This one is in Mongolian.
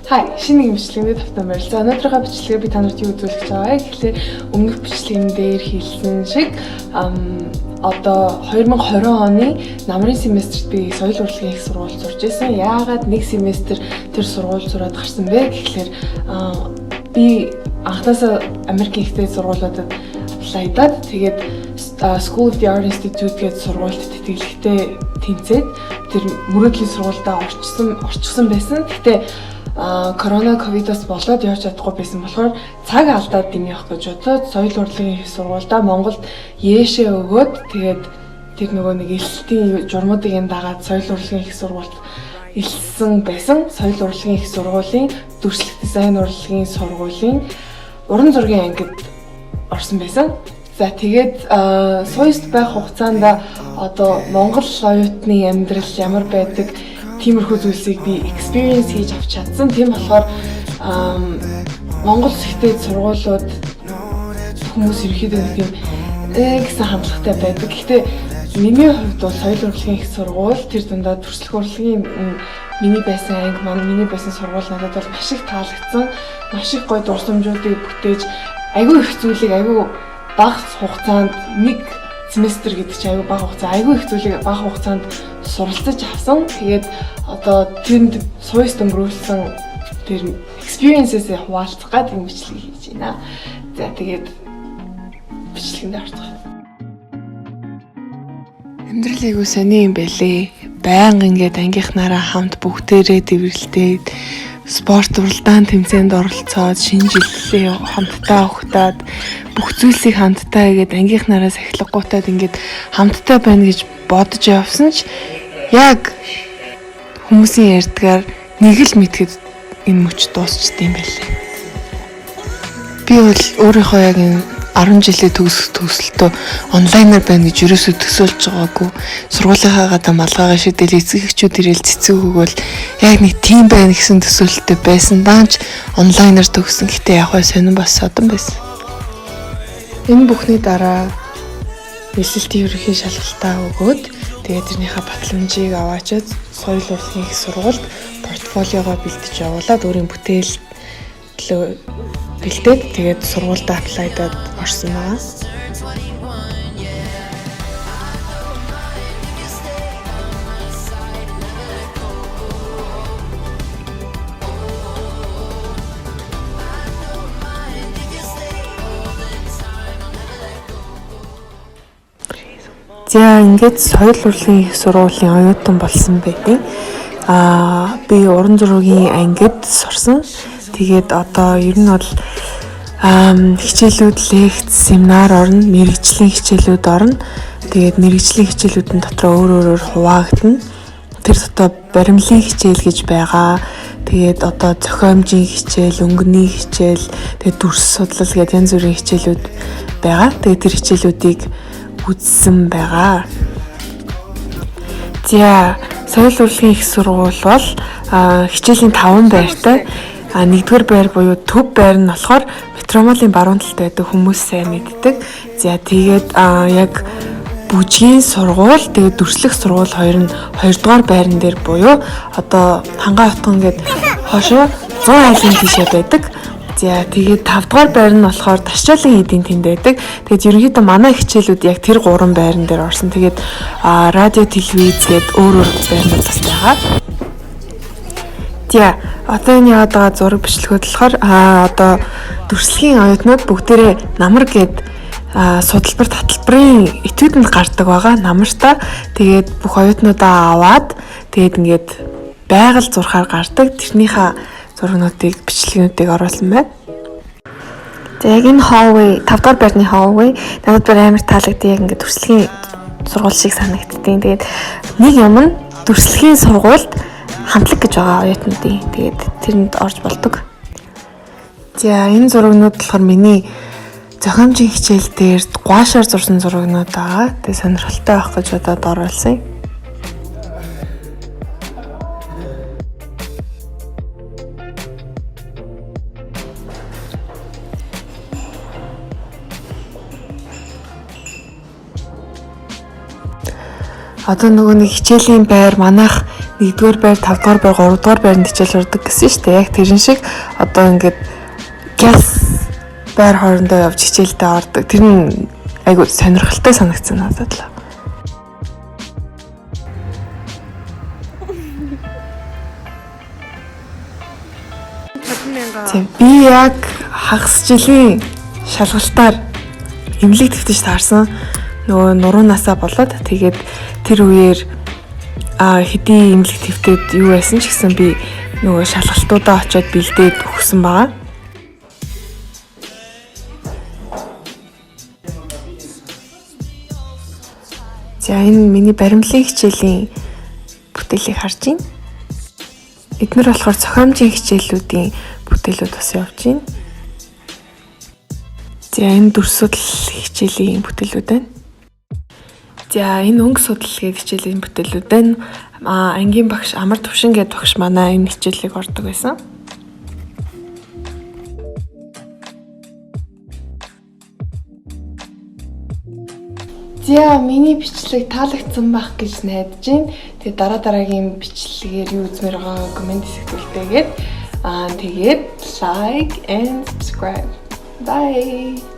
Хай, шинэ нэг бичлэгэний тавтан барилцаа. Өнөөдрийнхөө бичлэгээ би та нарт юу үзүүлэх гэж байгаа. Тэгэхээр өмнөх бичлэгэн дээр хэлсэн шиг одоо 2020 оны намрын семестрт би соёл урлагийн их сургууль сурж байсан. Яагаад нэг семестр тэр сургууль сураад гарсан бэ гэхлээр би анхнаасаа Америкийн ихтэй сургуулиудад аплайдаад тэгээд School of the Art Institute гэдэг сургуульд тэтгэлэгтэй тэнцээд тэр мөрөөдлийн сургуультай орчихсон байсан. Гэхдээ ковидос болоод явж чадахгүй байсан болохоор цаг алдаад юм явах гэж бодоод соёл урлагийн их сургуультай Монголд яэшээ өгөөд тэгээд тэр нөгөө нэг элсэлтийн журмуудыг дагаад соёл урлагийн их сургуульд илсэн байсан. Соёл урлагийн их сургуулийн дүрслэх дизайн урлагийн сургуулийн уран зургийн ангид орсон байсан. За тэгээд сууст байх хугацаанд одоо Монгол оюутны амьдрал ямар байдаг тиймэрхүү зүйлсийг би experience хийж авч чадсан. Тийм болохоор Монгол ихтэй сургуулиуд хүмүүс ерөөхдөө нэг юм гэсэн хандлагатай байдаг. Гэхдээ миний хувьд бол соёл урлагийн их сургууль тэр дундаа төрслөх урлагийн миний байсан анги миний байсан сургууль надад бол маш их таалагдсан. Маш их гоё дурсамжуудыг бүтээж айгүй их зүйлийг айгүй бага хугацаанд нэг семестр гэдэг чинь айгүй бага хугацаа айгүй их зүйлийг бага хугацаанд суралцаж авсан. Тэгээд одоо тэнд сууст өнгөрүүлсэн тэр experiences-ийг хуваалцах гэдэг юм бичлэг хийж байна. За тэгээд бичлэгэнд орцгоо. Амьдрал айгүй сони юм байлээ. Байнга ингээд ангийнхнаараа хамт бүгдээрээ дэврэлтээд спорт уралдаан тэмцээнд оролцоод шинэ жилдээ хамтдаа ухтаад бүх зүйлсийг хамтдаа хийгээд ангийнхнаараа сахилгагуутаад ингээд хамтдаа байна гэж бодож явсан ч яг хүмүүсийн ярьдгаар нэг л мэдхэд энэ мөч дуусчихдээ юм байлээ. Би бол өөрийнхөө яг энэ 10 жилийн төгсөлтөө онлайнаар байна гэж юусоо төсөөлж байгаагүй. Сургуулийнхаа гадаа малгайгаа шидэл эцэг эхчүүд ирэл цэцэг өгөөл яг нэг тим байна гэсэн төсөөлөлтөй байсан. Даанч онлайнаар төгсөн. Гэтэ яг хөө сонирн бас содон байсан. Энэ бүхний дараа элсэлтийн ерөнхий шалгалтаа өгөөд тэгээд тэрнийхээ батламжийг аваачаад соёл урлагийн их сургуульд портфолиогоо бэлтэж явуулаад өөрийн бүтээлээ бэлдээд тэгээд сургуульд аплайдаад орсон байгаа. За ингээд соёл урлагийн их сургуулийн оюутан болсон байдаг. Би уран зургийн ангид сурсан. Тэгээд одоо ер нь бол хичээлүүд, лекц, семинар орно, мэргэжлийн хичээлүүд орно. Тэгээд мэргэжлийн хичээлүүдэн дотор өөр хуваагдана. Тэр дотор баримлын хичээл гэж байгаа. Тэгээд одоо зохиомжийн хичээл, өнгөний хичээл, тэгээд дүрс судлал гэдэг янз бүрийн хичээлүүд байгаа. Тэгээд тэр хичээлүүдийг үзсэн байгаа. За, соёл урлагийн их сургууль бол хичээлийн 5 байртай. Нэгдүгээр байр буюу төв байр нь болохоор метромолын баруун талд байдаг хүмүүс сайн мэддэг. За тэгээд яг бүжгийн сургууль тэгээд дүрслэх сургууль хоёр нь 2 дугаар байран дээр буюу одоо хангаа утган гээд хошоо 100 айлын тийшээ байдаг. За тэгээд 5 дугаар байр нь болохоор Дашчаалын эдийн тэнд байдаг. Тэгээд ерөнхийдөө манай хичээлүүд яг тэр 3 байран дээр орсон. Тэгээд радио, телевиз гээд өөр байрнууд бас байгаа. За одоо энэ яваад байгаа зураг бичлэгүүд болохоор одоо дүрслэгийн оюутнууд бүгдээрээ намар гээд судалбар таталбарын этюдэнд гардаг байгаа. Намартаа тэгээд бүх оюутнуудаа аваад тэгээд ингээд байгаль зурхаар гардаг. Тэрнийхээ зургнуудыг бичлэгнүүдийг оруулсан байна. За яг энэ hallway 5 дугаар байрны hallway надад бүр амар таалагдсан. Яг ингээд дүрслэгийн сургууль шиг санагдтiin. Тэгээд нэг юм нь дүрслэгийн сургуульд хамтлаг гэж байгаа оюутнуудын. Тэгээд тэрэнд орж болдог. За энэ зурагнууд болохоор миний зохиомжийн хичээл дээр гуашаар зурсан зурагнууд байгаа. Тэгээд сонирхолтой байх гэж бодоод оруулсан. Одоо нөгөө нэг хичээлийн байр манайх 1-р байр, 5-р байр, 3-р байранд хичээл урдаг гэсэн шүү дээ. Яг тэрэн шиг одоо ингээд класс байр хоорондоо явж хичээлдээ ордог. Тэр нь айгу сонирхолтой санагдсан надад л. Би яг хагас жилийн шалгалтаар эмнэлэг твтэж таарсан. Нөгөө нуруунасаа болоод тэгээд тэр үеэр хэдий эмнэлэг твтэд юу байсан ч гэсэн би нөгөө шалгалтуудаа очиод бэлдээд өгсөн байгаа. За энэ миний баримлын хичээлийн бүтээлийг харж байна. Эдгээр болохоор зохиомжийн хичээлүүдийн бүтээлүүд бас явж байна. За энэ дүрс судал хичээлийн бүтээлүүд байна. За энэ өнгө судалгээд хичээлийн бүтээлүүд байна. Ангийн багш Амар Төвшин гэдэг багш манай энэ хичээлийг ордог байсан. За миний бичлэг таалагдсан байх гэж найдаж байна. Тэгээ дараагийн бичлэгээр юу үзмээр байгаа комент хэсэгт үлдээгээд тэгээд like and subscribe. Bye.